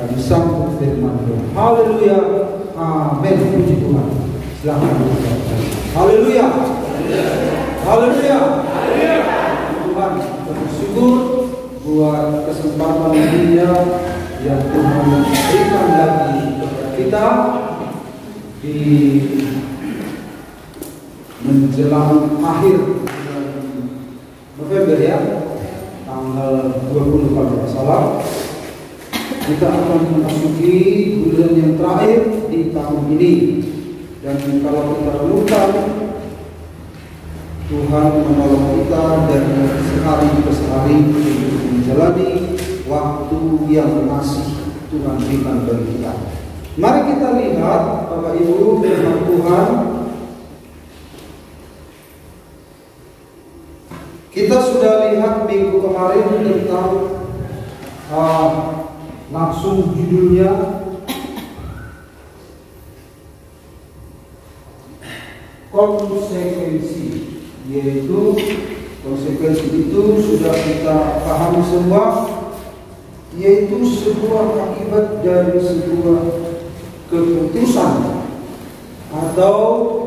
kami sambut firman Tuhan. Haleluya, amin, puji Tuhan. Silakan. Haleluya, haleluya, Tuhan bersyukur buat kesempatan dunia yang Tuhan berikan lagi kepada kita di menjelang akhir bulan November ya, tanggal 20 kalau tidak salah. Kita akan memasuki bulan yang terakhir di tahun ini. Dan kalau kita renungkan, Tuhan menolong kita dari sehari ke sehari untuk menjalani waktu yang masih Tuhan berikan bagi kita. Mari kita lihat Bapak Ibu firman Tuhan. Kita sudah lihat minggu kemarin tentang langsung judulnya konsekuensi, yaitu konsekuensi itu sudah kita pahami semua, yaitu sebuah akibat dari sebuah keputusan atau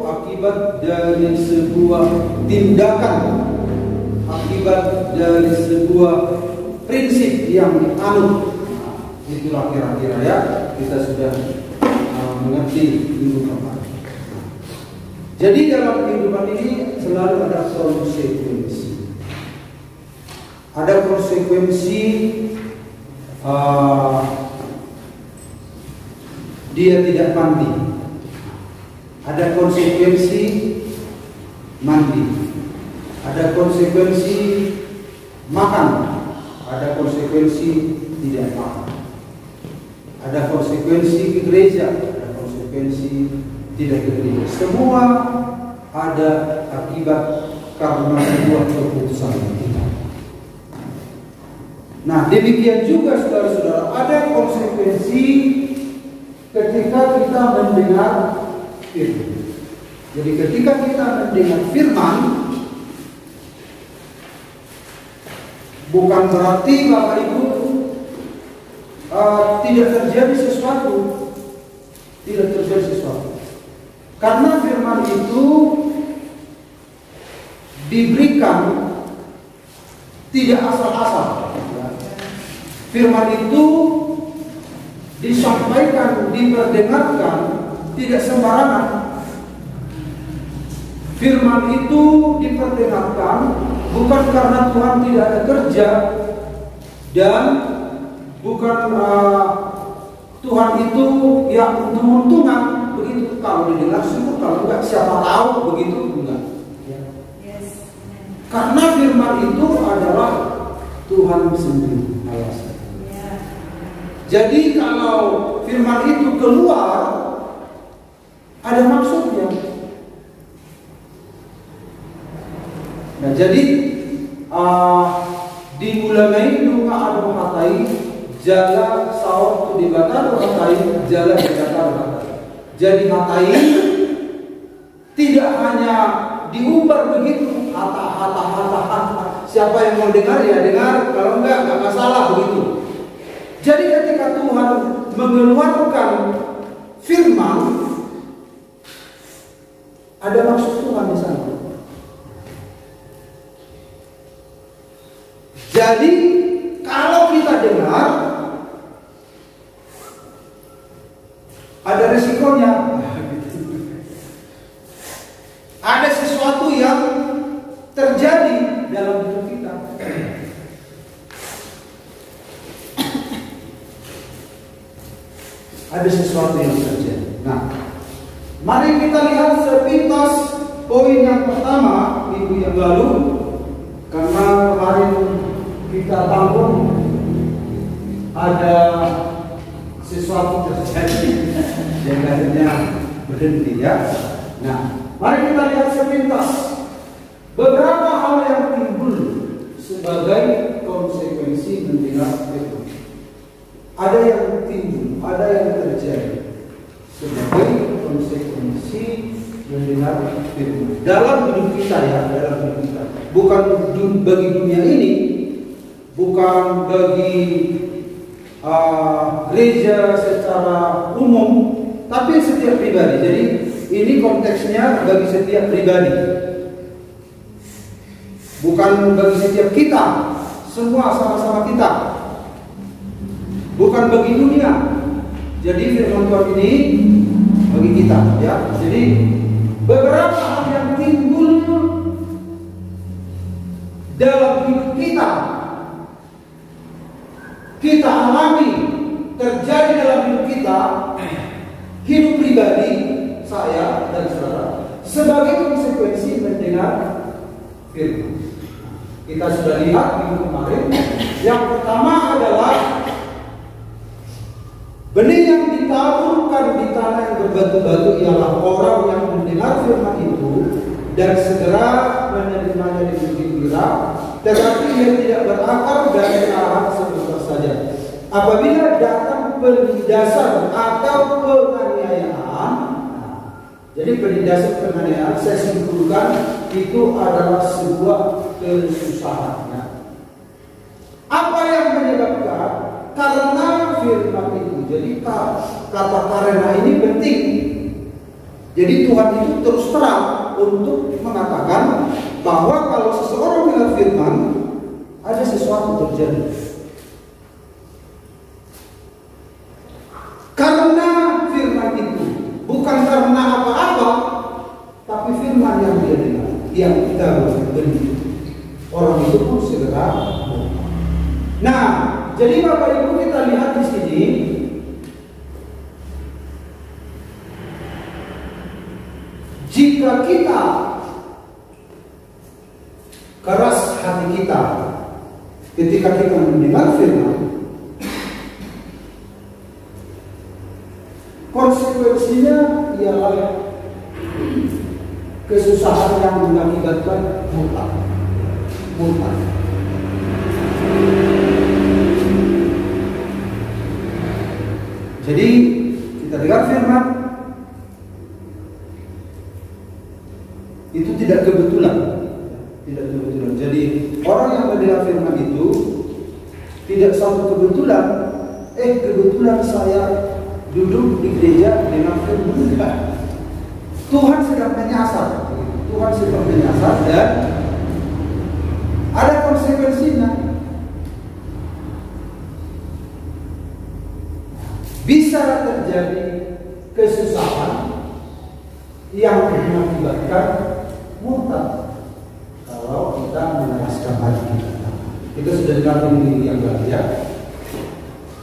akibat dari sebuah tindakan, akibat dari sebuah prinsip yang dianut. Itulah kira-kira ya, kita sudah mengerti minggu kemarin. Jadi dalam kehidupan ini selalu ada konsekuensi. Ada konsekuensi dia tidak mandi. Ada konsekuensi mandi. Ada konsekuensi makan. Ada konsekuensi tidak makan. Ada konsekuensi ke gereja, ada konsekuensi tidak ke gereja. Semua ada akibat karena sebuah keputusan kita. Nah, demikian juga saudara-saudara, ada konsekuensi ketika kita mendengar firman. Jadi ketika kita mendengar firman, bukan berarti Bapak Ibu tidak terjadi sesuatu, tidak terjadi sesuatu. Karena firman itu diberikan tidak asal-asal. Firman itu disampaikan, diperdengarkan tidak sembarangan. Firman itu diperdengarkan bukan karena Tuhan tidak ada kerja, dan bukan Tuhan itu yang untung-untungan begitu. Kalau didengar syukur, kalau enggak siapa tahu, begitu enggak. Yes. Karena firman itu adalah Tuhan sendiri. Yeah. Jadi kalau firman itu keluar, ada maksudnya. Nah, jadi di bulan Mei nuka ada menghatai jala saur tu dibakar hatai jala dibakar hatai. Jadi hatai tidak hanya diumbar begitu, hata. Siapa yang mau dengar ya dengar, kalau enggak masalah begitu. Jadi ketika Tuhan mengeluarkan firman, ada maksud Tuhan di sana. Jadi kalau kita dengar, ada resikonya. Ada sesuatu yang terjadi dalam hidup kita. Ada sesuatu yang terjadi. Nah, mari kita lihat sepintas poin yang pertama minggu yang lalu, karena kemarin kita tanggung ada sesuatu terjadi yang akhirnya berhenti ya. Nah, mari kita lihat sepintas beberapa hal yang timbul sebagai konsekuensi mendengar firman. Ada yang timbul, ada yang terjadi sebagai konsekuensi mendengar firman dalam hidup kita ya, dalam hidup kita. Bukan bagi dunia ini, bukan bagi gereja secara umum, tapi setiap pribadi. Jadi ini konteksnya bagi setiap pribadi, bukan bagi setiap kita. Semua sama-sama kita, bukan bagi dunia. Jadi firman Tuhan ini bagi kita, ya. Jadi beberapa hal yang timbul dalam hidup kita alami, terjadi dalam hidup kita, hidup pribadi saya dan saudara, sebagai konsekuensi mendengar firman. Kita sudah lihat minggu kemarin. Yang pertama adalah benih yang ditaburkan di tanah yang berbatu-batu ialah orang yang mendengar firman itu dan segera menerimanya dengan gembira, tetapi ia tidak berakar dan arah sebentar saja. Apabila datang penindasan atau penganiayaan, jadi penindasan penganiayaan saya simpulkan itu adalah sebuah kesusahan. Apa yang menyebabkan? Karena firman itu. Jadi kata karena ini penting. Jadi Tuhan itu terus terang untuk mengatakan bahwa kalau seseorang dengar firman, ada sesuatu terjadi. Karena firman itu, bukan karena apa-apa, tapi firman yang dia dengar, yang kita beri, orang itu pun segera. Nah, jadi Bapak Ibu kita lihat di sini, jika kita keras hati kita ketika kita mendengar firman, konsekuensinya ialah kesusahan yang mengakibatkan murtad. Jadi kita dengar firman itu tidak kebetulan. Jadi orang yang mendengar firman itu tidak satu kebetulan. Kebetulan saya duduk di gereja dengan firman. Tuhan sedang menyasar dan ada konsekuensinya. Bisa terjadi kesusahan yang mengakibatkan murtad kalau kita mengeraskan hati kita. Kita sudah dengar ini yang lalu, ya.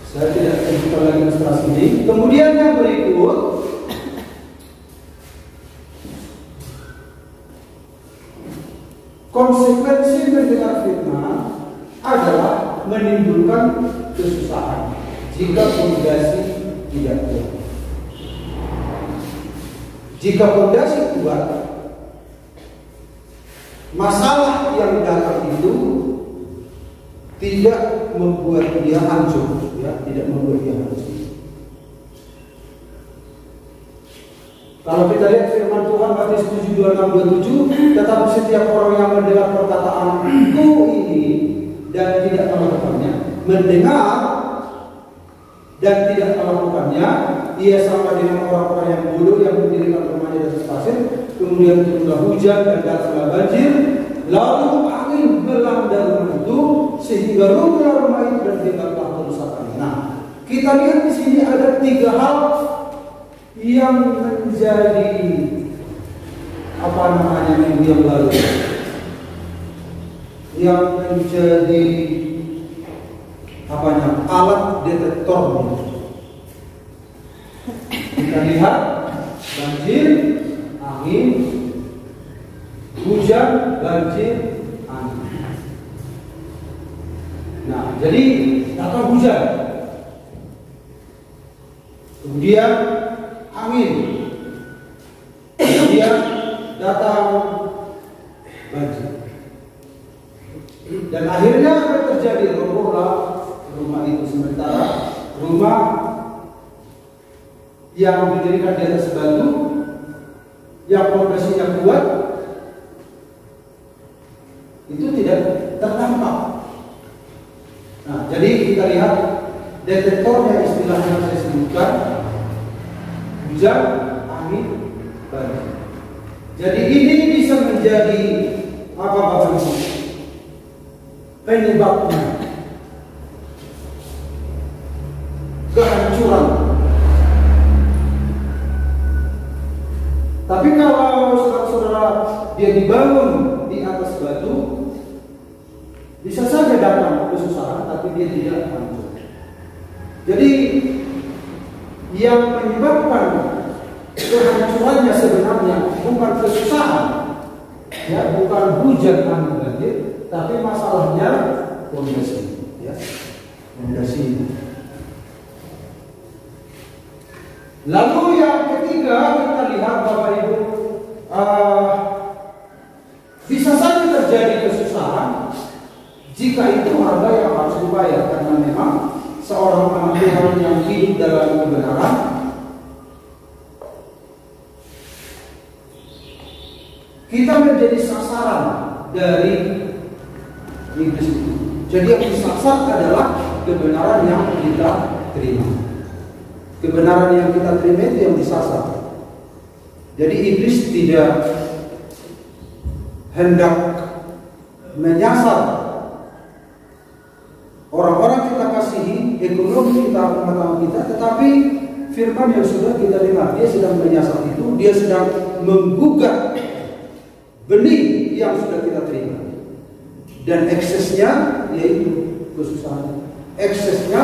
Saya tidak lanjutkan lagi ilustrasi ini. Kemudian yang berikut, konsekuensi mendengar firman adalah menimbulkan kesusahan jika fondasi tidak kuat. Jika fondasi kuat, masalah yang datang itu tidak membuat dia hancur, ya, tidak membuat dia hancur. Kalau kita lihat firman Tuhan Matius 7:26-27, tetapi setiap orang yang mendengar perkataanku ini dan tidak melakukannya, mendengar dan tidak melakukannya, ia sama dengan orang-orang yang bodoh yang mendirikan rumahnya di atas pasir, kemudian turunlah hujan dan datanglah banjir, lalu angin melanda rumah itu sehingga runtuhlah rumah itu dan tinggallah kerusakan. Nah, kita lihat di sini ada 3 hal yang menjadi minggu yang lalu, yang menjadi alat detektor. Kita lihat banjir, angin, hujan, banjir, angin. Nah, jadi datang hujan, kemudian angin, kemudian datang banjir, dan akhirnya apa terjadi? Robohlah rumah itu. Sementara rumah yang didirikan di atas batu, yang fondasinya kuat, itu tidak terdampak. Nah, jadi kita lihat detektornya istilahnya saya sebutkan hujan, angin, banjir. Jadi ini bisa menjadi apa Bapak Ibu? Penyebabnya kehancuran. Tapi kalau saudara-saudara dia dibangun di atas batu, bisa saja datang kesusahan, tapi dia tidak hancur. Jadi yang menyebabkan kehancurannya sebenarnya bukan kesusahan, ya, bukan hujan angin banjir, tapi masalahnya fondasi, ya, fondasi. Lalu yang ketiga kita lihat Bapak Ibu, bisa saja terjadi kesusahan jika itu harga yang harus dibayar, karena memang seorang anak Tuhan yang hidup dalam kebenaran kita menjadi sasaran dari iblis itu. Jadi yang disasar adalah kebenaran yang kita terima. Kebenaran yang kita terima itu yang disasar. Jadi iblis tidak hendak menyasar orang-orang kita kasihi, ekonomi kita, rumah kita, tetapi firman yang sudah kita dengar, dia sedang menyasar itu, dia sedang menggugat benih yang sudah kita terima. Dan eksesnya yaitu kesusahan, eksesnya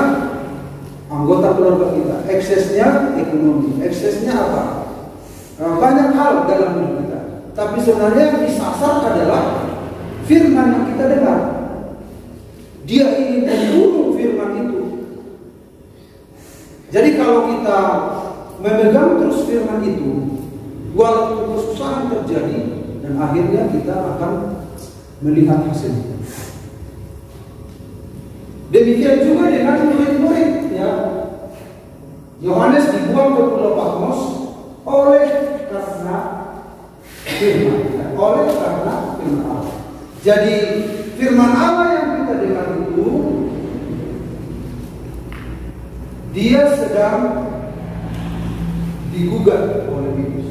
anggota keluarga kita, eksesnya ekonomi, eksesnya apa? Banyak hal dalam hidup kita. Tapi sebenarnya yang disasar adalah firman yang kita dengar. Dia ingin membunuh firman itu. Jadi kalau kita memegang terus firman itu, walaupun kesusahan terjadi, dan akhirnya kita akan melihat hasilnya. Demikian juga dengan murid-murid, ya. Yohanes dibuang ke Pulau Patmos oleh karena firman, oleh karena firman Allah. Jadi firman Allah yang kita dengar itu, dia sedang digugat oleh iblis.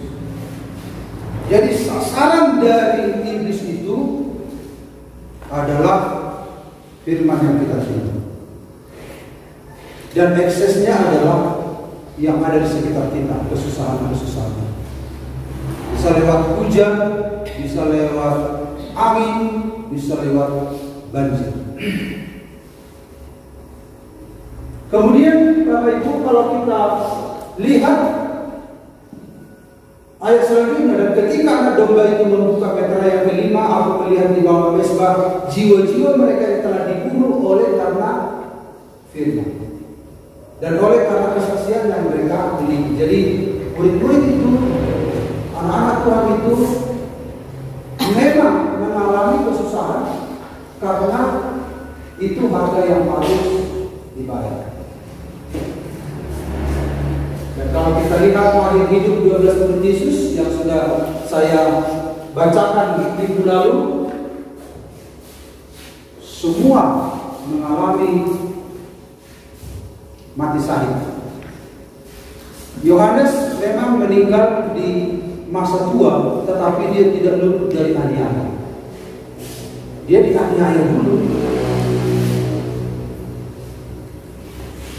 Jadi sasaran dari iblis itu adalah firman yang kita terima. Dan eksesnya adalah yang ada di sekitar kita, kesusahan-kesusahan. Bisa lewat hujan, bisa lewat angin, bisa lewat banjir. Kemudian Bapak Ibu, kalau kita lihat ayat selanjutnya, dan ketika anak domba itu membuka meterai yang kelima, aku melihat di bawah mesbah jiwa-jiwa mereka yang telah dibunuh oleh karena firman dan oleh karena kesaksian yang mereka miliki. Jadi murid-murid itu, anak-anak Tuhan itu memang mengalami kesusahan karena itu harga yang harus dibayar. Dan kalau kita lihat akhir hidup 12 murid Yesus yang sudah saya bacakan di minggu lalu, semua mengalami mati syahid. Yohanes memang meninggal di masa tua, tetapi dia tidak luput dari aniaya. Dia dianiaya dulu,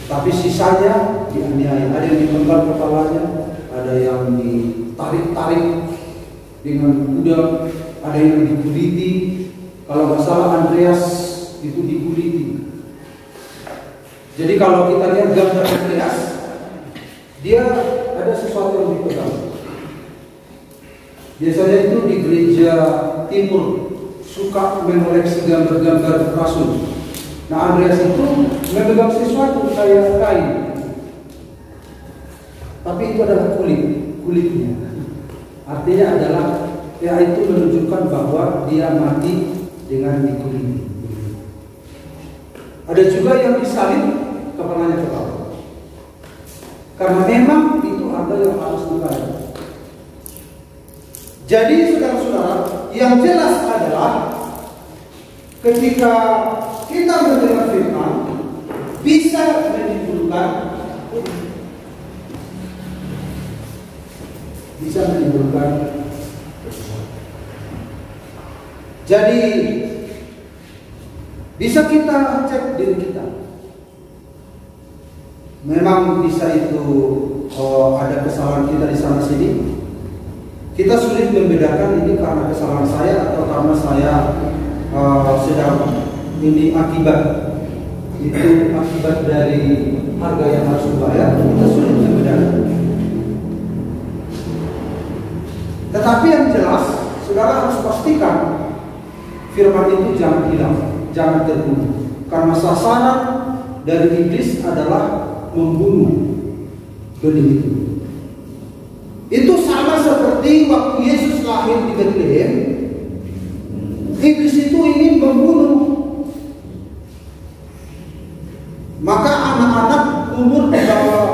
tapi sisanya dianiaya. Ada yang dipenggal kepalanya, ada yang ditarik-tarik dengan kuda, ada yang dikuliti. Kalau nggak salah Andreas itu dikuliti. Jadi kalau kita lihat gambar Andreas, dia ada sesuatu yang dipegang. Biasanya itu di gereja timur suka mengoleksi gambar-gambar rasul. Nah, Andreas itu memegang sesuatu kayak kain, tapi itu adalah kulitnya. Artinya adalah ya itu menunjukkan bahwa dia mati dengan dikuliti. Ada juga yang disalib kepalanya ke bawah, karena memang itu harga yang harus dibayar. Jadi saudara-saudara, yang jelas adalah ketika kita mendengar firman bisa menimbulkan menimbulkan kesusahan. Jadi bisa kita cek diri kita. Memang bisa itu ada kesalahan kita di sana sini. Kita sulit membedakan ini karena kesalahan saya atau karena saya sedang ini akibat dari harga yang harus dibayar. Kita sulit membedakan. Tetapi yang jelas, saudara harus pastikan firman itu jangan hilang, jangan terbunuh. Karena sasaran dari iblis adalah membunuh benih itu. Itu sama seperti waktu Yesus lahir di Betlehem. Iblis itu ingin membunuh. Maka anak-anak umur di bawah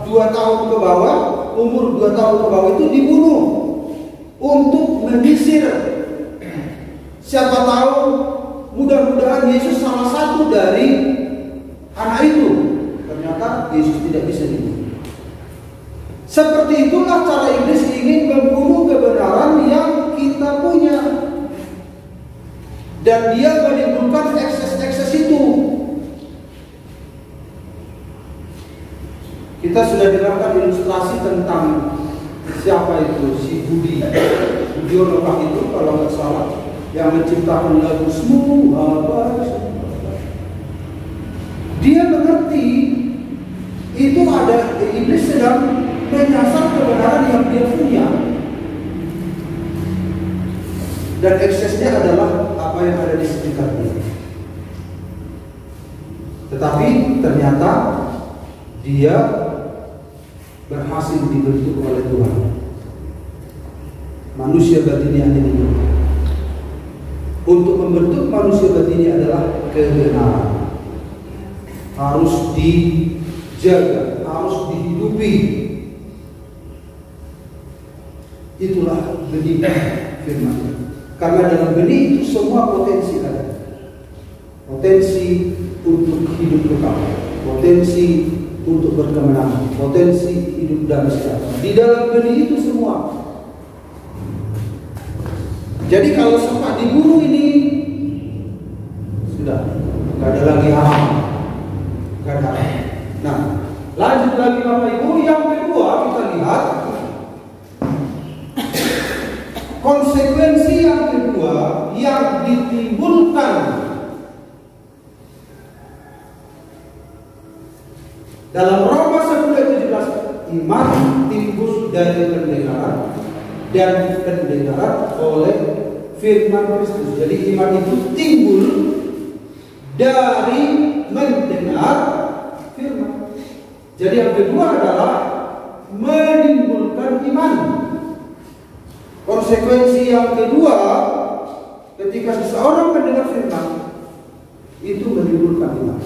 2 tahun ke bawah, itu dibunuh untuk menyisir. Siapa tahu mudah-mudahan Yesus salah satu dari anak itu. Ternyata Yesus tidak bisa dibunuh. Seperti itulah cara iblis ingin membunuh kebenaran yang kita punya. Dan dia menimbulkan ekses-ekses itu. Kita sudah dengarkan ilustrasi tentang siapa itu, si Budi Onopak itu kalau nggak salah, yang menciptakan lagu semua. Dia mengerti itu ada iblis sedang menyasar kebenaran yang dia punya, dan eksesnya adalah apa yang ada di sekitarnya. Tetapi ternyata dia berhasil dibentuk oleh Tuhan. Manusia batiniah ini, untuk membentuk manusia batiniah adalah kebenaran, harus dijaga, harus dihidupi. Itulah benih firman. Karena dalam benih itu semua potensi ada. Potensi untuk hidup kekal, potensi untuk berkemenangan, potensi hidup damai sejahtera. Di dalam benih itu semua. Jadi kalau sempat dibunuh ini, sudah nggak ada lagi haram, nggak ada. Nah, lanjut lagi Bapak Ibu. Yang kedua kita lihat konsekuensi yang kedua yang ditimbulkan dalam Roma 10:17, iman timbul dari pendengaran dan pendengaran oleh firman Kristus. Jadi iman itu timbul dari mendengar firman. Jadi yang kedua adalah menimbulkan iman. Konsekuensi yang kedua, ketika seseorang mendengar firman, itu menimbulkan iman.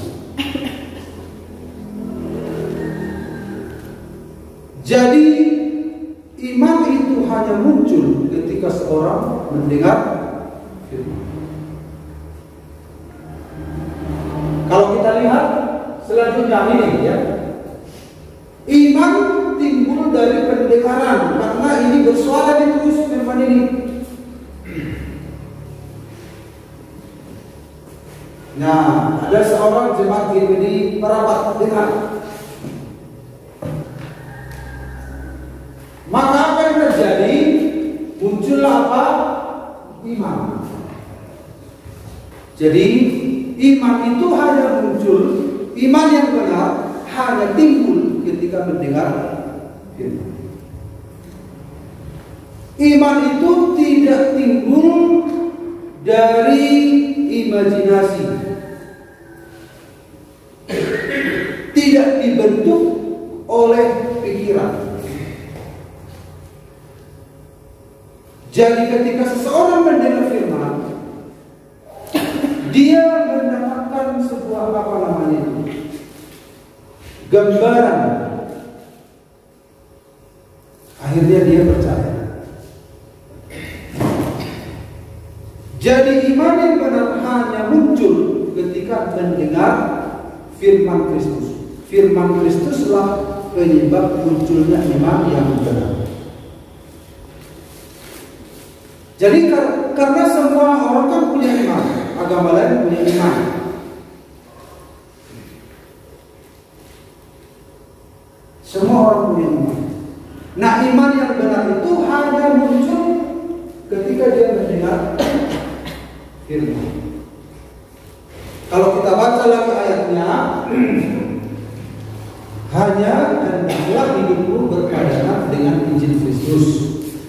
Jadi iman itu hanya muncul ketika seorang mendengar firman. Kalau kita lihat selanjutnya ini ya, iman timbul dari pendengaran, karena ini bersuara terus firman ini. Nah, ada seorang jemaat di Perapat dengar. Maka apa yang terjadi? Muncullah apa? Iman. Jadi iman itu hanya muncul, iman yang benar hanya timbul ketika mendengar firman. Iman itu tidak timbul dari imajinasi, tidak dibentuk oleh pikiran. Jadi ketika seseorang mendengar firman, dia mendapatkan sebuah gambaran. Akhirnya dia percaya. Jadi iman yang benar hanya muncul ketika mendengar firman Kristus. firman Kristuslah penyebab munculnya iman yang benar. Jadi karena semua orang kan punya iman, agama lain punya iman. Semua orang punya iman. Nah, iman yang benar itu hanya muncul ketika dia mendengar firman. Kalau kita baca lagi ayatnya, hanya dan hendaklah hidupmu berpadanan dengan Injil Kristus,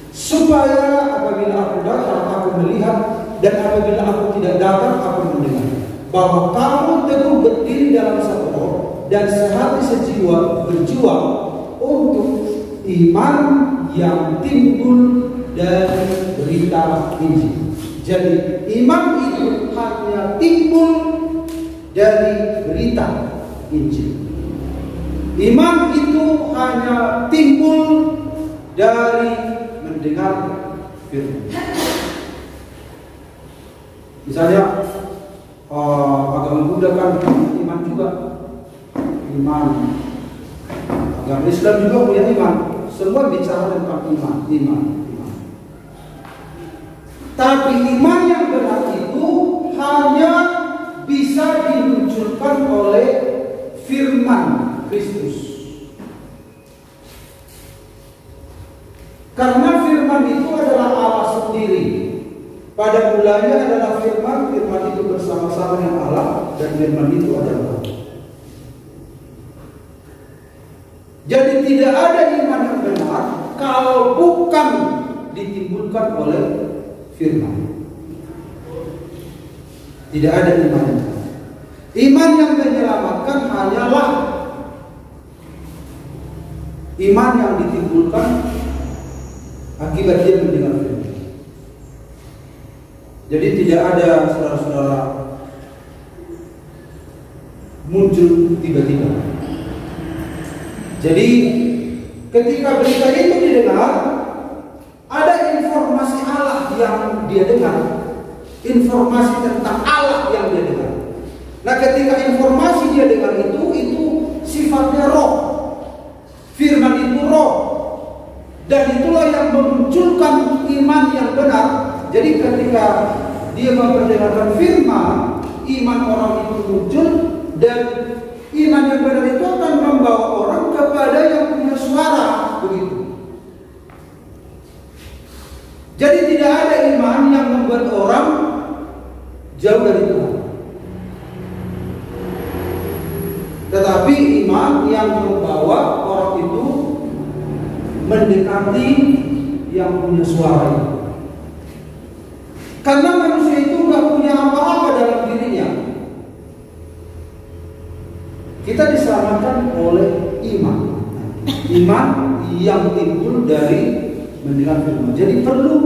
supaya apabila aku datang aku melihat, dan apabila aku tidak datang aku mendengar, bahwa kamu teguh berdiri dalam satu roh dan sehati sejiwa berjuang untuk iman yang timbul dari berita Injil. Jadi iman itu hanya timbul dari berita Injil. Iman itu hanya timbul dari mendengar firman. Misalnya agama Buddha kan iman juga, iman. Agama Islam juga punya iman. Semua bicara tentang iman. Tapi iman yang benar itu hanya bisa dimunculkan oleh firman Kristus. Karena firman itu adalah Allah sendiri. Pada mulanya adalah firman itu bersama-sama dengan Allah, dan firman itu adalah Allah. Jadi tidak ada iman yang benar kalau bukan ditimbulkan oleh firman. Tidak ada iman yang benar. Iman yang menyelamatkan hanyalah iman yang ditimbulkan akibat dia mendengar firman. Jadi tidak ada saudara-saudara muncul tiba-tiba. Jadi ketika berita itu didengar, ada informasi Allah yang dia dengar, informasi tentang Allah yang dia dengar. Nah, ketika informasi dia dengar itu sifatnya roh. Firman itu roh. Dan itulah yang memunculkan iman yang benar. Jadi ketika dia mendengarkan firman, iman orang itu muncul, dan iman yang benar itu akan membawa orang kepada yang punya suara, begitu. Jadi tidak ada iman yang membuat orang jauh dari Tuhan. Tetapi iman yang membawa orang itu mendekati yang punya suara itu. Karena manusia itu nggak punya apa-apa dalam dirinya. Kita diselamatkan oleh iman. Iman yang timbul dari mendengar firman. Jadi perlu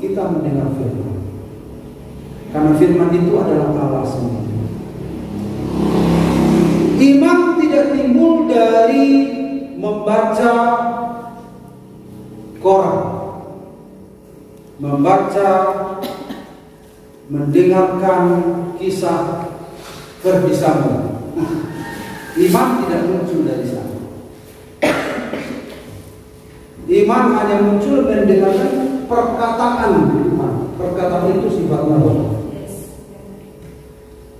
kita mendengar firman. Karena firman itu adalah Allah sendiri. Iman tidak timbul dari membaca koran, membaca, mendengarkan kisah Verdi Sambo. Iman tidak muncul dari sana. Iman hanya muncul mendengarkan perkataan Tuhan. Perkataan itu sifatnya roh.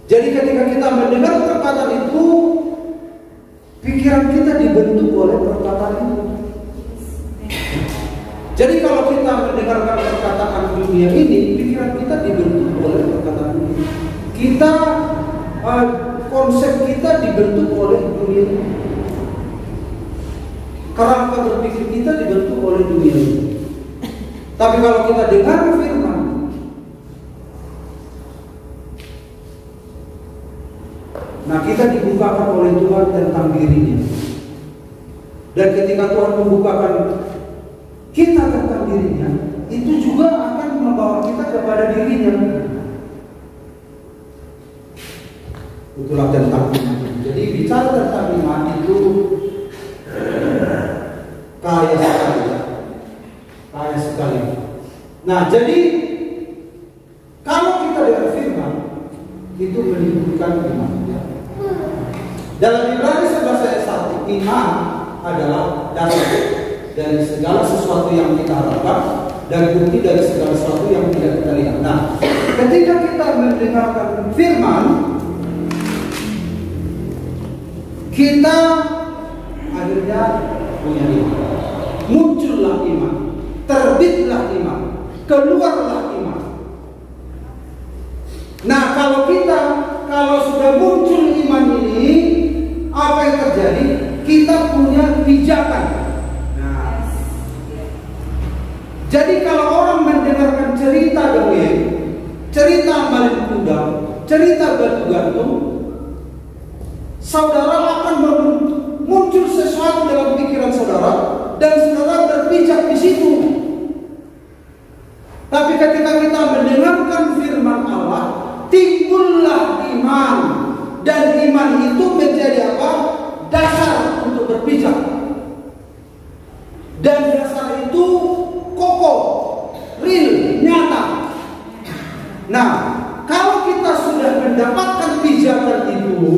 Jadi ketika kita mendengar perkataan itu, pikiran kita dibentuk oleh perkataan itu. Jadi kalau kita mendengarkan perkataan dunia ini, pikiran kita dibentuk oleh perkataan ini. Kita konsep kita dibentuk oleh dunia ini. Kerangka berpikir kita dibentuk oleh dunia ini. Tapi kalau kita dengar firman, nah kita dibukakan oleh Tuhan tentang dirinya. Dan ketika Tuhan membukakan kita tentang dirinya, itu juga akan membawa kita kepada dirinya. Itulah tentang iman. Jadi bicara tentang iman itu kaya sekali. Kaya sekali. Nah, jadi kalau kita dengar firman, itu menimbulkan iman. Dalam Ibrani 11 ayat iman adalah dasar dari segala sesuatu yang kita harapkan dan bukti dari segala sesuatu yang tidak kita lihat. Nah, ketika kita mendengarkan firman, kita akhirnya punya iman. Muncullah iman, terbitlah iman, keluarlah iman. Nah, kalau sudah muncul iman ini, apa yang terjadi? Kita punya pijakan. Nah, jadi kalau orang mendengarkan cerita dongeng, cerita malin kundang, cerita batu gantung, saudara akan muncul sesuatu dalam pikiran saudara dan saudara berpijak di situ. Tapi ketika kita mendengarkan firman Allah, timbullah iman, dan iman itu menjadi apa? Dasar untuk berpijak. Dan dasar itu kokoh, real, nyata. Nah, kalau kita sudah mendapatkan pijakan itu,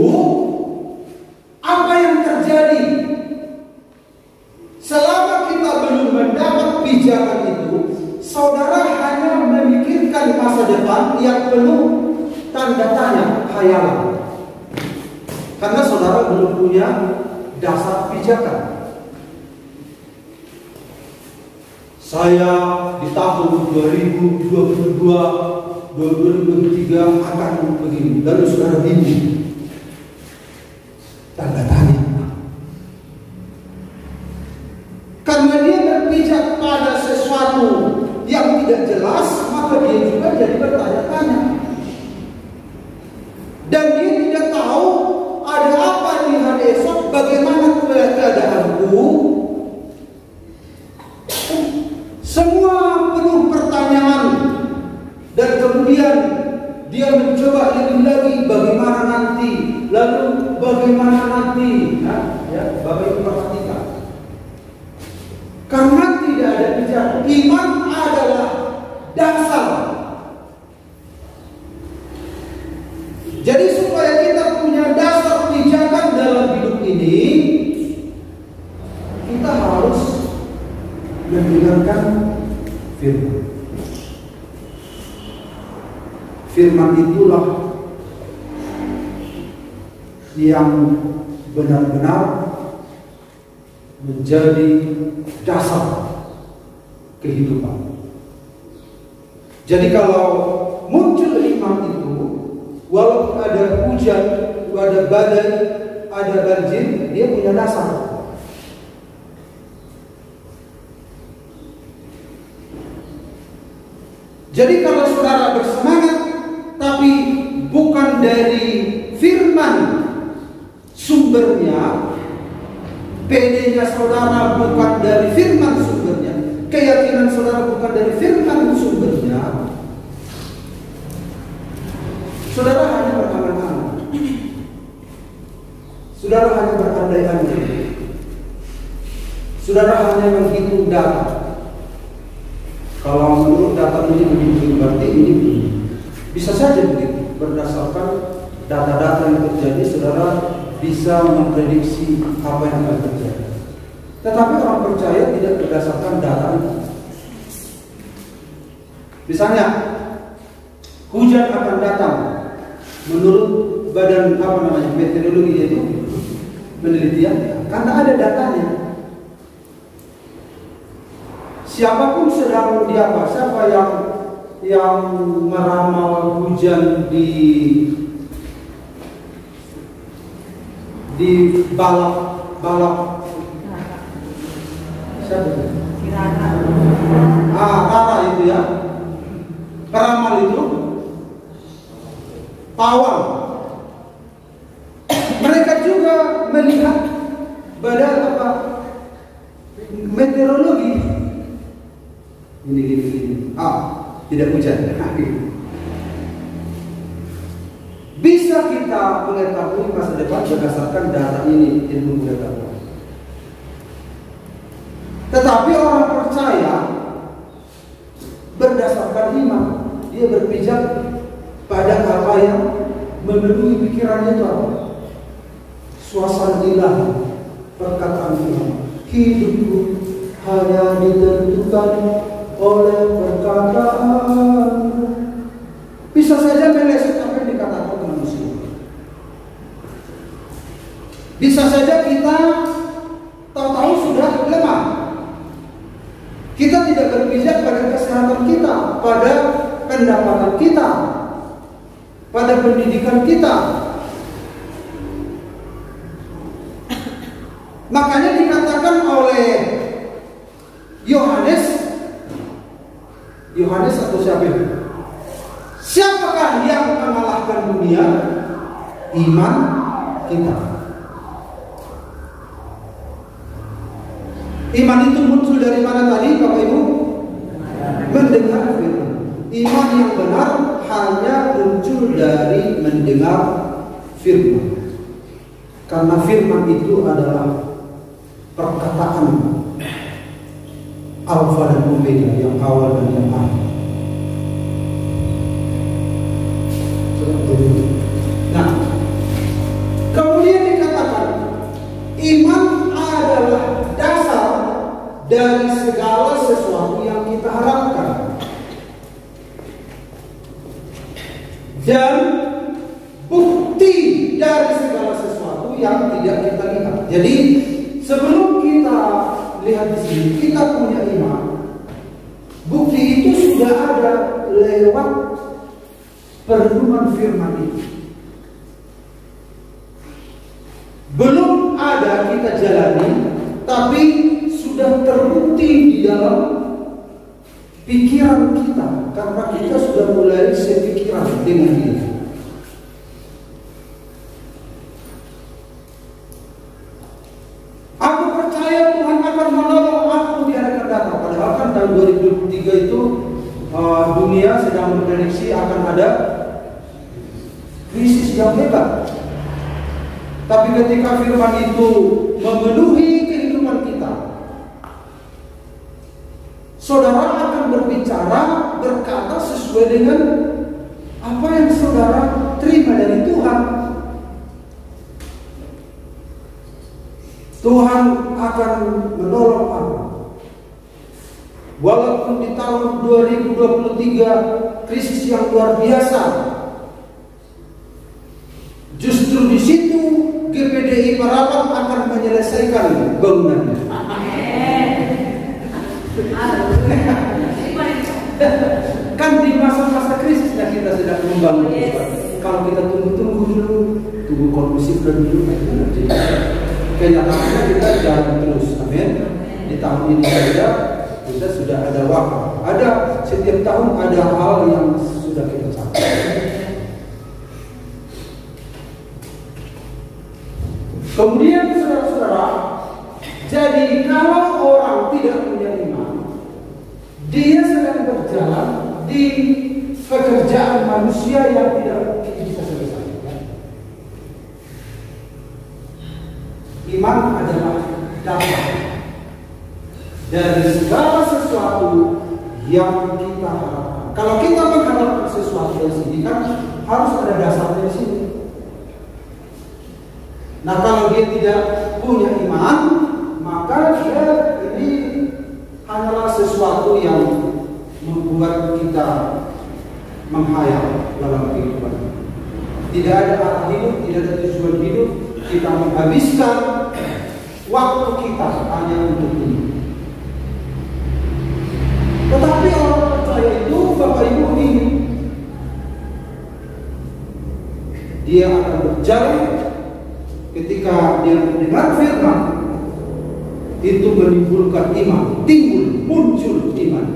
apa yang terjadi? Selama kita belum mendapat pijakan itu, saudara hanya memikirkan masa depan yang penuh tanda tanya, khayalan. Karena saudara belum punya dasar pijakan. Saya di tahun 2022, 2023 akan begini. Lalu saudara bingung. Tanda tanya. Karena dia berpijak pada sesuatu yang tidak jelas, maka dia juga jadi bertanya-tanya. Dan dia tidak tahu ada apa di hari esok, bagaimana keadaanku. Semua penuh pertanyaan. Dan kemudian dia mencoba lebih lagi, bagaimana nanti, lalu bagaimana nanti. Bapak Ibu perhatikan. Karena tidak ada pijakan. Iman adalah dasar. Jadi supaya kita punya dasar pijakan dalam hidup ini, kita harus mendengarkan firman. Firman itulah yang benar-benar menjadi dasar kehidupan. Jadi kalau muncul iman itu, walaupun ada hujan, ada badai, ada banjir, dia punya dasar. Jadi kalau saudara bersemangat, tapi bukan dari firman sumbernya, PD-nya saudara bukan dari firman sumbernya, keyakinan saudara bukan dari firman sumbernya, saudara hanya berangan-angan, saudara hanya berandai-andai, saudara hanya menghitung data. Kalau menurut data ini begitu, berarti ini bisa saja begitu. Berdasarkan data-data yang terjadi, saudara bisa memprediksi apa yang akan terjadi. Tetapi orang percaya tidak berdasarkan data itu. Misalnya, hujan akan datang menurut badan meteorologi itu penelitian, karena ada datanya. Siapapun sedang siapa yang meramal hujan di balap siapa? Rara itu ya, peramal itu pawang. Mereka juga melihat badan meteorologi. Ini. Tidak hujan. Bisa kita mengetahui masa depan berdasarkan data ini, ilmu pengetahuan. Tetapi orang percaya berdasarkan iman. Dia berpijak pada apa yang memenuhi pikirannya itu apa? Suasana ilahi, perkataan Tuhan. Hidupku hanya ditentukan oleh perkataan. Bisa saja meleset apa yang dikatakan manusia. Bisa saja kita tahu-tahu sudah lemah. Kita tidak berpijak pada kesehatan kita, pada pendapatan kita, pada pendidikan kita. Makanya dikatakan oleh Yohanes atau siapa itu? Siapakah yang mengalahkan dunia? Iman kita. Iman itu muncul dari mana tadi, Bapak Ibu? Mendengar firman. Iman yang benar hanya muncul dari mendengar firman. Karena firman itu adalah perkataan Alfa dan Omega, yang awal dan yang akhir. Nah, kemudian dikatakan iman adalah dasar dari segala sesuatu yang kita harapkan dan bukti dari segala sesuatu yang tidak kita lihat. Jadi sebelum kita lihat di sini, kita punya iman. Bukti itu sudah ada lewat perenungan firman itu. Belum ada kita jalani, tapi sudah terbukti di dalam pikiran kita, karena kita sudah mulai sepikiran dengan dia. Aku percaya Tuhan akan menolong aku di hari akan datang. Padahal kan tahun 2023 itu dunia sedang memprediksi akan ada krisis yang hebat. Tapi ketika firman itu memenuhi kehidupan kita, saudara akan berbicara, berkata sesuai dengan apa yang saudara terima dari Tuhan. Tuhan akan menolong aku. Walaupun di tahun 2023 krisis yang luar biasa, justru di situ GPDI Parapat akan menyelesaikan bangunannya. Kan di masa-masa krisis kita sedang membangun. Kalau kita tunggu-tunggu dulu, tunggu kondusif dulu, jadi kenyataannya kita jalan terus. Amin. Di tahun ini saja kita sudah ada wakaf. Ada setiap tahun ada hal yang sudah kita capai. Kemudian saudara-saudara, jadi kalau orang tidak punya iman, dia sedang berjalan di pekerjaan manusia yang tidak mungkin bisa selesai. Iman adalah dasar dari segala sesuatu yang kita harapkan. Kalau kita mengharapkan sesuatu dari sini, kan harus ada dasarnya di sini. Nah, kalau dia tidak punya iman, maka dia ini hanyalah sesuatu yang membuat kita menghayal dalam kehidupan. Tidak ada arah hidup, tidak ada tujuan hidup. Kita menghabiskan waktu kita hanya untuk ini. Tetapi orang percaya itu, Bapak Ibu, ini dia akan berjalan ketika dia mendengar firman itu menimbulkan iman, muncul iman.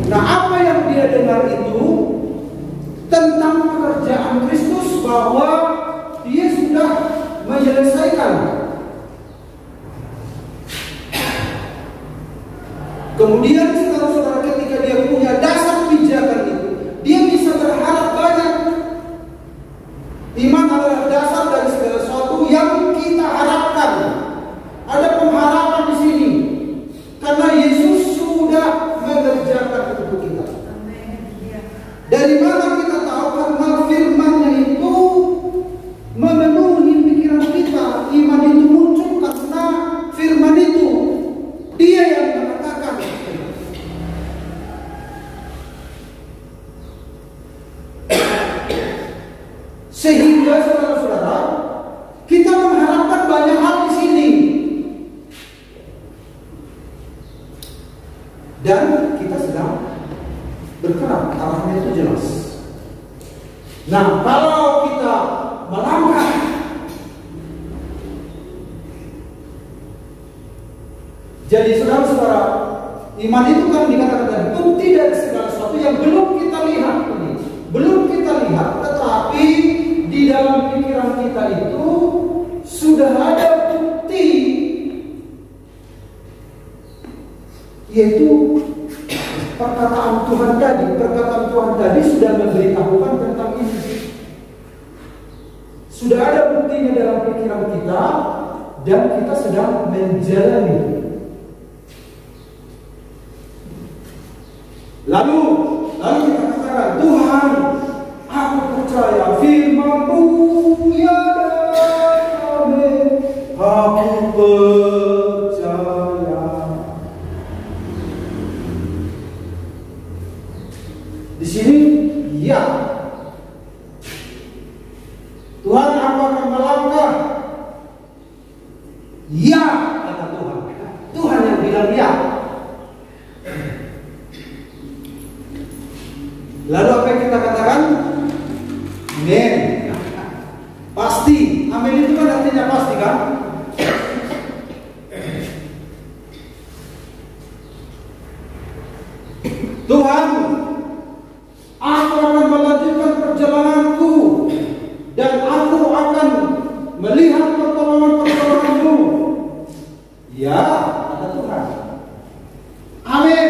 Nah, apa yang dia dengar itu tentang pekerjaan Kristus, bahwa dia sudah menyelesaikan. Kemudian saudara-saudara, ketika dia punya dasar pijakan itu, dia bisa berharap banyak. Iman adalah dasar dari segala sesuatu yang kita harapkan. Ada pengharapan di sini, karena Yesus sudah mengerjakan untuk kita. Dari mana kita tahu? Karena firman-Nya itu saudara-saudara, kita mengharapkan banyak hal di sini. Dan kita sedang bergerak, arahnya itu jelas. Nah, kalau kita melangkah, jadi saudara-saudara, iman itu kan dikatakan tadi bukti dari segala sesuatu yang belum kita lihat. Belum kita lihat, tetapi di dalam pikiran kita itu sudah ada bukti, yaitu perkataan Tuhan tadi. Perkataan Tuhan tadi sudah memberitahukan tentang ini. Sudah ada buktinya dalam pikiran kita, dan kita sedang menjalani. Lalu kita katakan, Tuhan, aku percaya firman-Mu, ya amin. Aku percaya. Di sini, ya. Tuhan, aku akan melangkah. Ya, kata Tuhan. Tuhan yang bilang ya. Lalu apa yang kita katakan? Amin. Pasti. Amin itu kan artinya pasti kan? Tuhan, aku akan melanjutkan perjalananku, dan aku akan melihat pertolongan-pertolongan-Mu. Ya, kata Tuhan. Amin.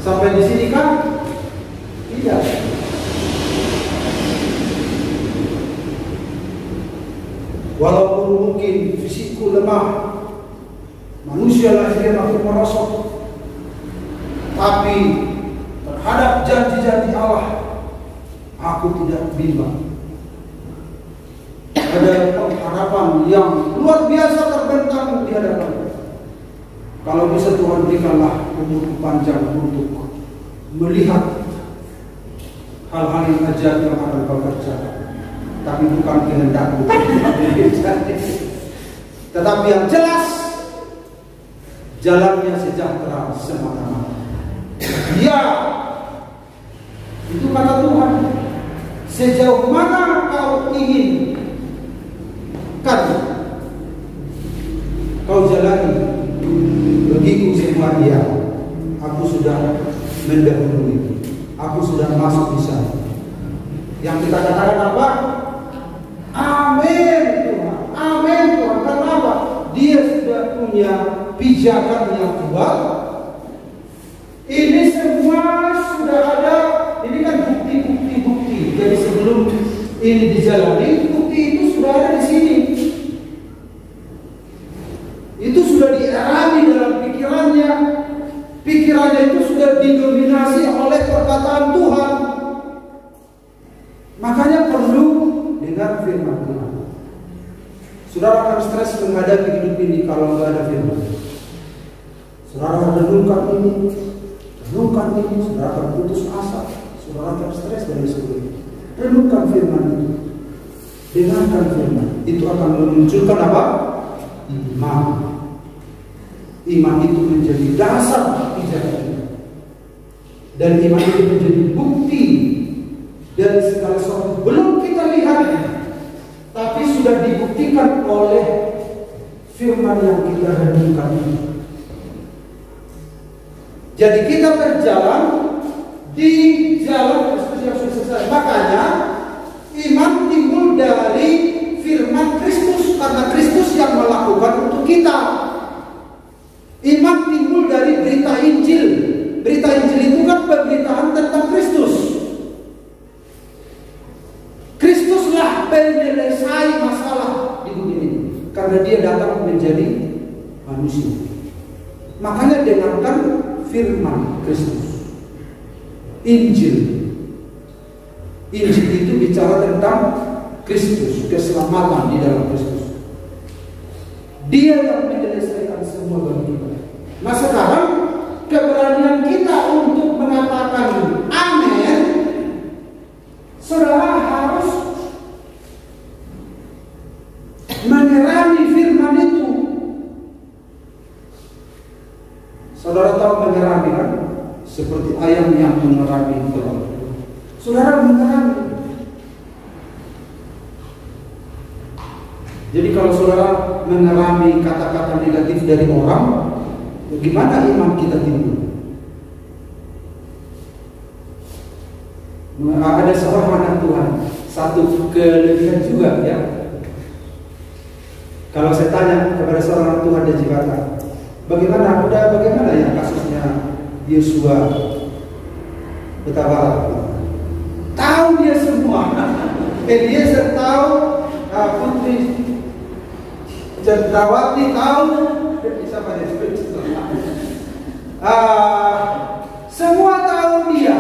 Sampai di sini kan? Tidak. Walaupun mungkin fisikku lemah, manusia lahirnya makin merosot, tapi terhadap janji-janji Allah, aku tidak bimbang. Ada pengharapan yang luar biasa terbentang di hadapan. Kalau bisa Tuhan berikanlah umur panjang untuk melihat hal-hal yang ajaib yang akan Kau kerjakan. Tapi bukan kehendak-Mu. Tetapi yang jelas, jalannya sejahtera semata-mata. Ya, itu kata Tuhan. Sejauh mana kau ingin kan kau jalani, bagiku semua dia. Aku sudah mendahului. Aku sudah masuk di sana. Yang kita katakan apa? Amin Tuhan. Amin Tuhan. Kenapa? Dia sudah punya pijakan yang kuat. Ini semua sudah ada. Ini kan bukti. Jadi sebelum ini dijalani, bukti itu sudah ada di sini. Itu sudah dialami dalam pikirannya. Pikirannya itu sudah didominasi oleh perkataan Tuhan. Makanya perlu dengar firman Tuhan. Saudara akan stres menghadapi hidup ini kalau nggak ada firman. Saudara renungkan ini, saudara akan putus asa, saudara akan stres dari sebelumnya. Renungkan firman ini, dengarkan firman. Itu akan memunculkan apa? Iman. Iman itu menjadi dasar pijakan, dan iman itu menjadi bukti dari segala sesuatu belum kita lihat, tapi sudah dibuktikan oleh firman yang kita renungkan ini. Jadi kita berjalan di jalan Kristus yang sudah selesai. Makanya iman timbul dari firman Kristus, karena Kristus yang melakukan untuk kita. Iman timbul dari berita Injil. Berita Injil itu kan pemberitaan tentang Kristus. Kristuslah penyelesai masalah di dunia ini, karena dia datang menjadi manusia. Makanya dengarkan firman Kristus. Injil. Injil itu bicara tentang Kristus, keselamatan di dalam Kristus. Dia yang menyelesaikan semua bagi kita. Nah sekarang keberanian kita seperti ayam yang mengerami telur. Saudara mengerami. Jadi kalau saudara mengerami kata-kata negatif dari orang, bagaimana iman kita timbul? Ada seorang anak Tuhan, satu kelebihan juga ya. Kalau saya tanya kepada seorang anak Tuhan di Jakarta, bagaimana ya kasusnya Yosua Betawara? Tahu dia semua. Eliezer tahu, Putri Cendrawati tahu, siapa dia? Semua tahu dia.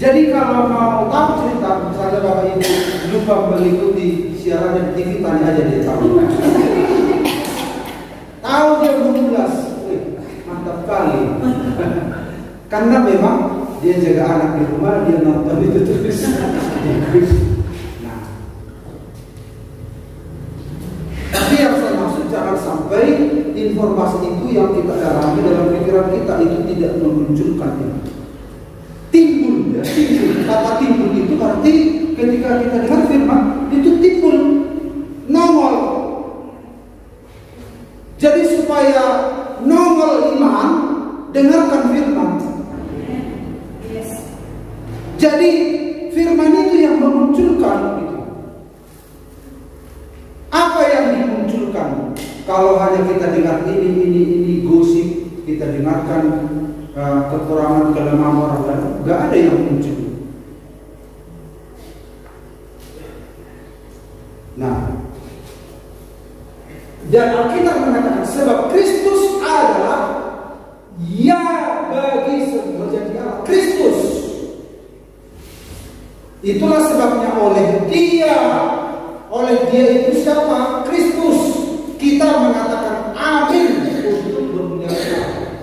Jadi kalau mau tahu cerita, misalnya Bapak Ibu lupa mengikuti siaran di TV, tanya aja dia tahu. Tahu dia mengulas, mantap kali. Karena memang dia jaga anak di rumah, dia nonton itu terus. Nah, tapi yang saya maksud, jangan sampai informasi itu yang kita alami dalam pikiran kita itu tidak memunculkan timbul. Kata timbul itu berarti ketika kita dengar firman itu timbul, nongol. Jadi supaya nongol iman, dengarkan firman. Jadi firman itu yang memunculkan itu. Apa yang dimunculkan? Kalau hanya kita dengar ini gosip, kita dengarkan kekurangan kelemahan orang lain, nggak ada yang muncul. Nah, dan Alkitab mengatakan sebab Kristus adalah ya bagi semua jadi Allah. Kristus. Itulah sebabnya oleh dia itu siapa? Kristus. Kita mengatakan amin untuk bermulia.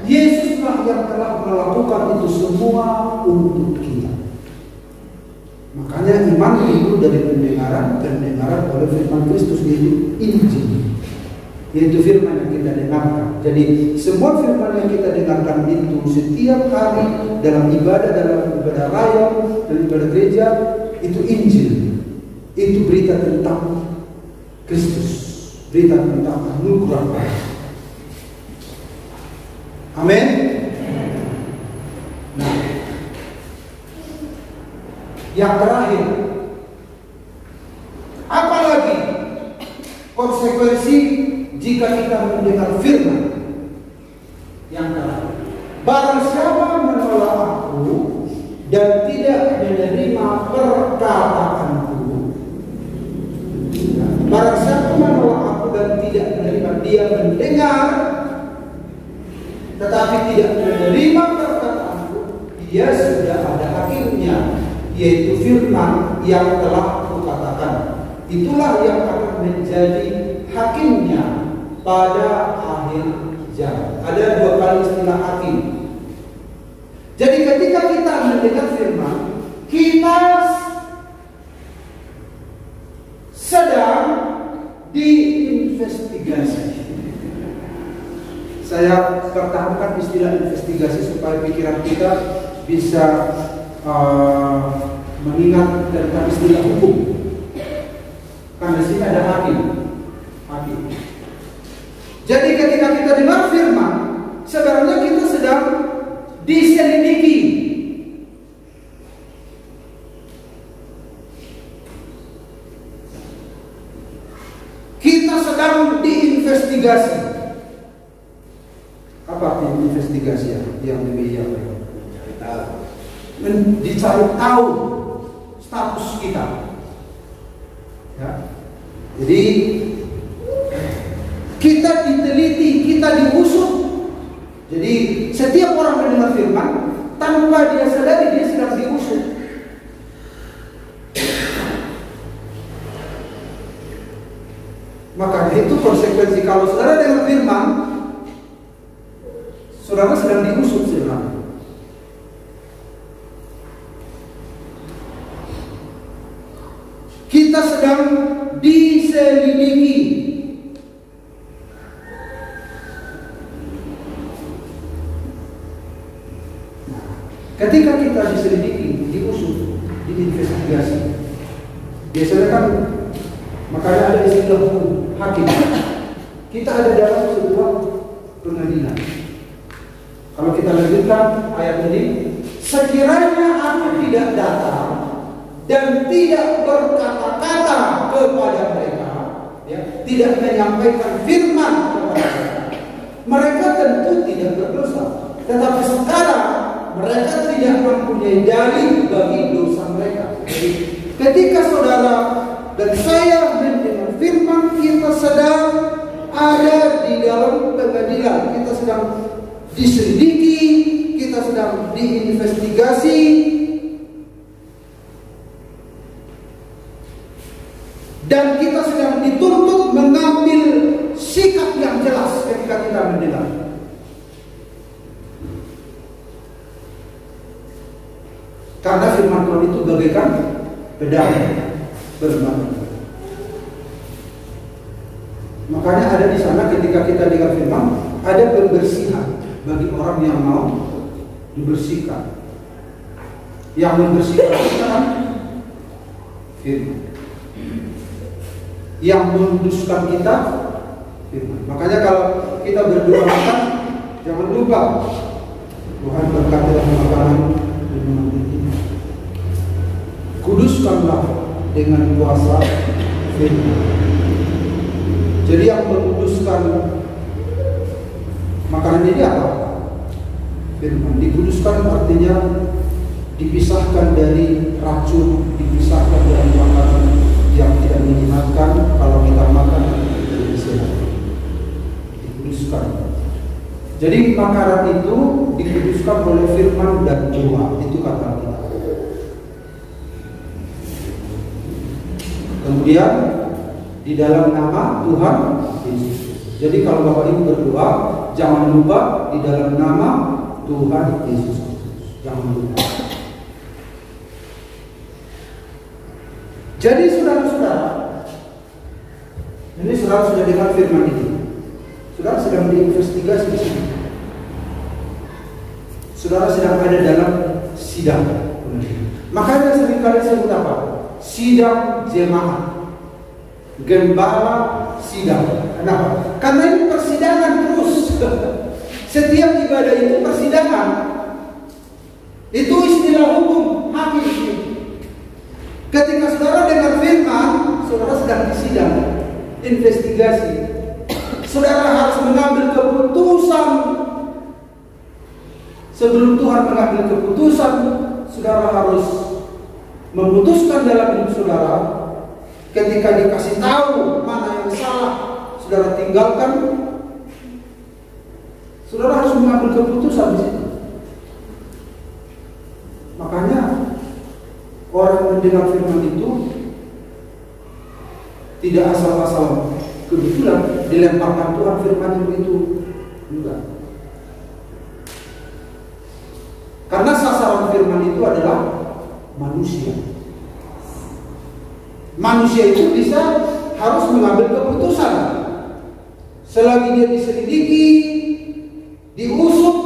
Yesuslah yang telah melakukan itu semua untuk kita. Makanya iman itu dari pendengaran oleh firman Kristus, yaitu Injil, yaitu firman yang kita dengarkan. Jadi semua firman yang kita dengarkan itu setiap hari dalam ibadah raya dan ibadah gereja itu Injil, itu berita tentang Kristus, berita tentang anugerah Allah. Amin. Nah, yang terakhir, apalagi konsekuensi jika kita mendengar firman? Yang terakhir, barang siapa menolak aku dan tidak menerima perkataanku. Barang siapa menolak aku dan tidak menerima, dia mendengar tetapi tidak menerima perkataanku, dia sudah ada hakimnya, yaitu firman yang telah kukatakan. Itulah yang akan menjadi hakimnya pada akhir zaman. Ada dua kali istilah hakim. Jadi ketika kita mendengar firman, kita sedang diinvestigasi. Saya pertahankan istilah investigasi supaya pikiran kita bisa mengingat tentang istilah hukum. Karena di sini ada hakim. Jadi ketika kita dengar firman, sebenarnya kita sedang diselidiki. Kita sedang diinvestigasi. Apa arti investigasi yang demikian? Dicari tahu status kita. Ya. Jadi kita diteliti, kita diusut. Jadi setiap orang mendengar firman, tanpa dia sadari dia sedang diusut. Maka itu konsekuensi kalau saudara dengar firman, saudara sedang diusut sebenarnya. Kita sedang diselidiki. Ketika kita diselidiki, diusut, diinvestigasi, biasanya kan makanya ada istilah hukum hakim. Kita ada dalam sebuah pengadilan. Kalau kita lanjutkan ayat ini, sekiranya aku tidak datang dan tidak berkata-kata kepada mereka, ya, tidak menyampaikan firman kepada mereka tentu tidak berdosa. Tetapi sekarang mereka tidak mempunyai dalil bagi dosa mereka. Jadi, ketika saudara dan saya mendengar firman, kita sedang ada di dalam pengadilan, kita sedang diselidiki, kita sedang diinvestigasi, dan kita sedang dituntut mengambil sikap yang jelas ketika kita mendengar. Karena firman Tuhan itu bagaikan pedang bermata. Makanya ada di sana ketika kita dengar firman, ada pembersihan bagi orang yang mau dibersihkan. Yang membersihkan kita firman. Yang menguduskan kita firman. Makanya kalau kita berdoa makan, jangan lupa Tuhan berkati dalam makanan ini. Kuduskanlah dengan kuasa firman. Jadi yang menguduskan makanan ini apa? Firman. Dikuduskan artinya dipisahkan dari racun, dipisahkan dari makanan yang tidak menyenangkan. Kalau kita makan tidak sehat. Dikuduskan. Jadi makanan itu dikuduskan oleh firman dan doa. Itu kata kita. Kemudian di dalam nama Tuhan Yesus. Jadi kalau Bapak Ibu berdoa, jangan lupa di dalam nama Tuhan Yesus. Jangan lupa. Jadi saudara-saudara, ini saudara sudah dengar firman ini. Saudara sedang diinvestigasi di sini. Saudara sedang ada dalam sidang. Makanya seringkali sebut apa? Sidang jemaat. Gembala sidang. Kenapa? Karena ini persidangan terus. Setiap ibadah itu persidangan. Itu istilah hukum hakim. Ketika saudara dengar firman, saudara sedang disidang, investigasi. Saudara harus mengambil keputusan. Sebelum Tuhan mengambil keputusan, saudara harus memutuskan dalam hidup saudara. Ketika dikasih tahu mana yang salah, saudara tinggalkan. Saudara harus mengambil keputusan di situ. Makanya orang mendengar firman itu tidak asal-asal kebetulan dilemparkan Tuhan firman yang begitu. Enggak. Karena sasaran firman itu adalah manusia. Manusia itu bisa harus mengambil keputusan. Selagi dia diselidiki, diusut,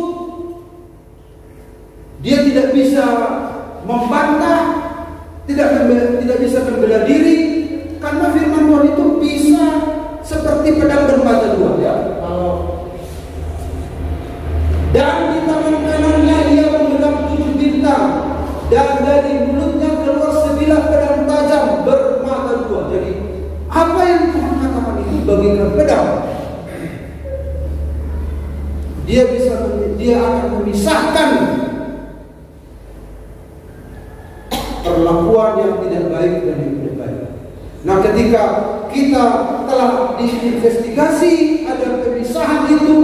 dia tidak bisa membantah, tidak bisa membela diri, karena firman Tuhan itu bisa seperti pedang bermata dua, ya. Dan di tangan kanannya ia memegang 7 bintang, dan dari mulutnya keluar sebilah pedang tajam bermata dua. Jadi apa yang Tuhan katakan itu bagaikan pedang. Dia akan memisahkan perlakuan yang tidak baik dan yang tidak baik. Nah, ketika kita telah diinvestigasi, ada pemisahan itu,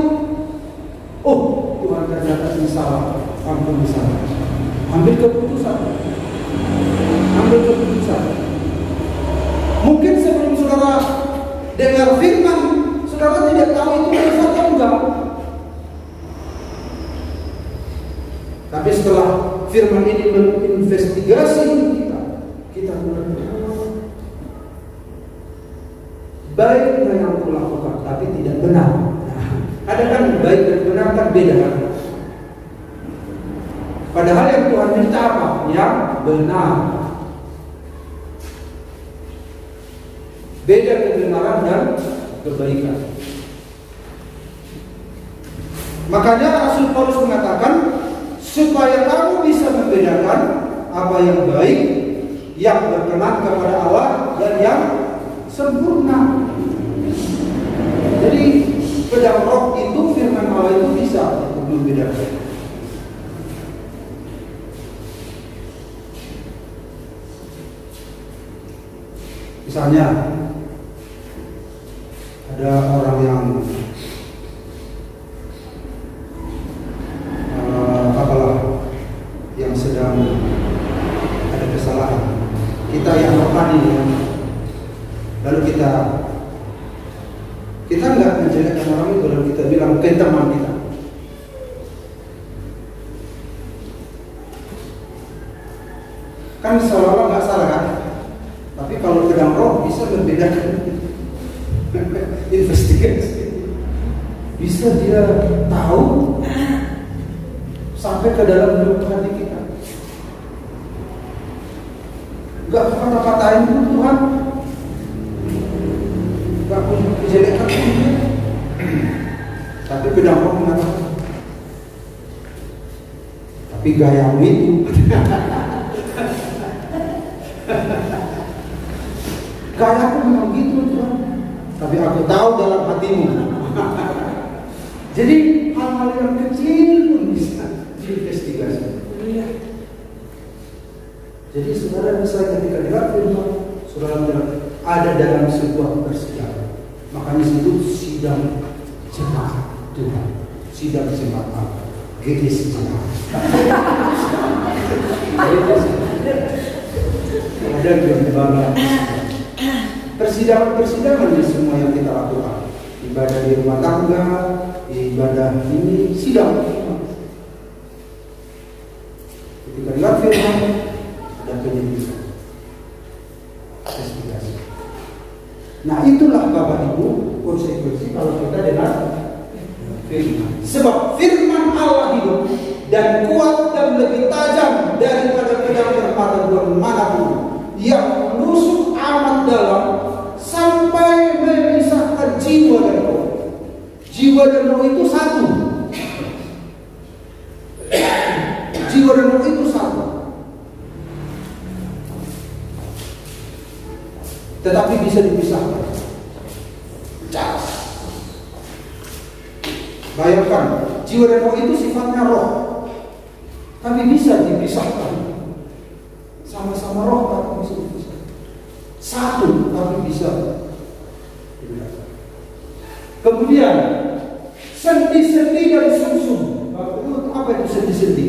oh Tuhan ternyata ini salah, ampun salah. Ambil keputusan. Mungkin sebelum saudara dengar firman, saudara tidak tahu itu benar atau enggak. Tapi setelah firman ini menginvestigasi kita mulai baik yang aku lakukan, tapi tidak benar. Ada kan baik dan benar kan beda kan? Padahal yang Tuhan minta apa? Yang benar. Beda kebenaran dan kebaikan. Makanya Rasul Paulus mengatakan, supaya kamu bisa membedakan apa yang baik, yang berkenan kepada Allah, dan yang sempurna. Jadi pedang roh itu, firman Allah itu bisa untuk membedakan. Misalnya ada orang yang yang sedang ada kesalahan, kita yang rohani ya, lalu kita nggak menjelekkan orang itu, lalu kita bilang ke teman kita, kan seolah-olah nggak salah kan? Tapi kalau pedang roh bisa membedakan. Investigasi bisa dia tahu sampai ke dalam lubuk hati kita. Gak kata-katain itu Tuhan, gak punya kejelekan punya. Tapi pedang roh mengatakan, tapi gayamu itu. Gayaku memang gitu Tuhan, tapi aku tahu dalam hatimu. Jadi hal-hal yang kecil pun bisa diinvestigasi. Jadi saudara bisa ketika dengar firman, saudara bilang ada dalam sebuah persidangan. Makanya disebut sidang jemaat Tuhan, sidang jemaat Allah, GDS jemaat. Ada gembala. Persidangan di semua yang kita lakukan, ibadah di rumah tangga, ibadah ini sidang. Ketika dengar firman, ada penyelidikan, investigasi. Nah itulah Bapak Ibu konsekuensi kalau kita dengar firman. Sebab firman Allah hidup dan kuat dan lebih tajam daripada pedang bermata dua manapun, yang menusuk amat dalam sampai memisahkan jiwa dan roh. Jiwa dan roh itu satu. Jiwa dan roh itu satu. Tetapi bisa dipisahkan. Cas. Bayangkan, jiwa dan roh itu sifatnya roh, tapi bisa dipisahkan. Sama-sama roh tapi bisa dipisahkan. Satu tapi bisa. Kemudian sendi-sendi dan sumsum. Apa itu sendi-sendi?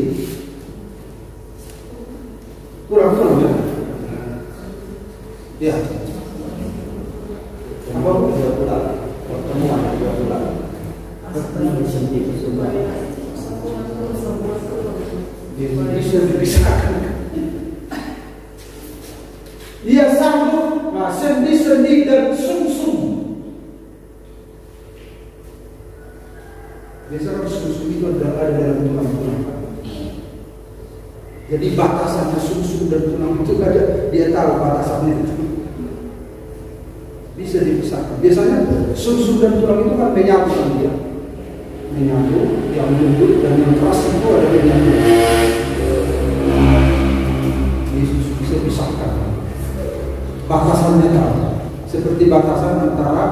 Kurang ya? Ya. Apa dua bulan? Pertemuan dua bulan. Pertemuan sendi sumsum. Bisa dipisahkan. Dia sanggup sendi-sendi dan sumsum. Biasanya sumsum itu ada dalam tulang-tulang. Jadi batasannya sumsum dan tulang itu ada, dia tahu batasannya itu. Bisa dipisahkan. Biasanya sumsum dan tulang itu kan menyatu kan dia. Menyatu, yang lembut dan yang keras itu ada menyatu. Bisa dipisahkan. Batasannya tahu, seperti batasan antara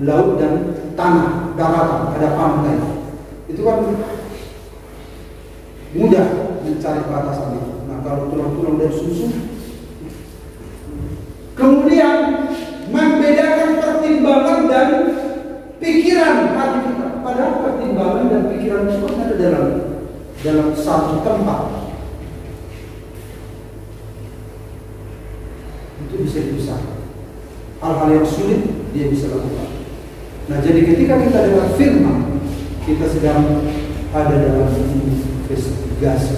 laut dan tanah, daratan, ada pantai. Itu kan mudah mencari batasan itu. Nah kalau tulang-tulang dan susu, kemudian membedakan pertimbangan dan pikiran hati kita. Padahal pertimbangan dan pikiran itu ada dalam satu tempat. Itu bisa dipisahkan. Hal-hal yang sulit dia bisa lakukan. Nah jadi ketika kita dengar firman, kita sedang ada dalam investigasi,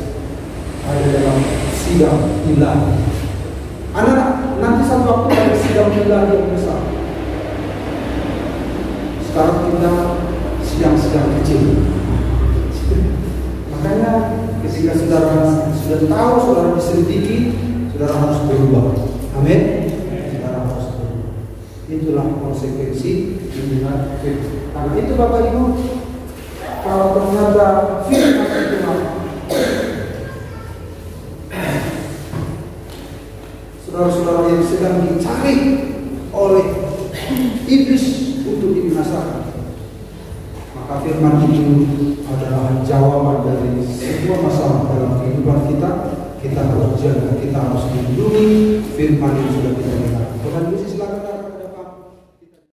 ada dalam sidang ilahi. Anak-anak, nanti satu waktu ada sidang ilahi yang besar. Sekarang kita sidang-sidang kecil. Makanya ketika saudara sudah tahu, saudara diselidiki, saudara harus berubah. Amin. Saudara harus berubah. Itulah konsekuensi mendengar firman. Karena itu Bapak Ibu, kalau ternyata firman itu saudara-saudara yang sedang dicari oleh iblis untuk dibinasakan, maka firman itu adalah jawaban dari semua masalah dalam kehidupan kita. Kita harus jaga, kita harus lindungi firman yang sudah kita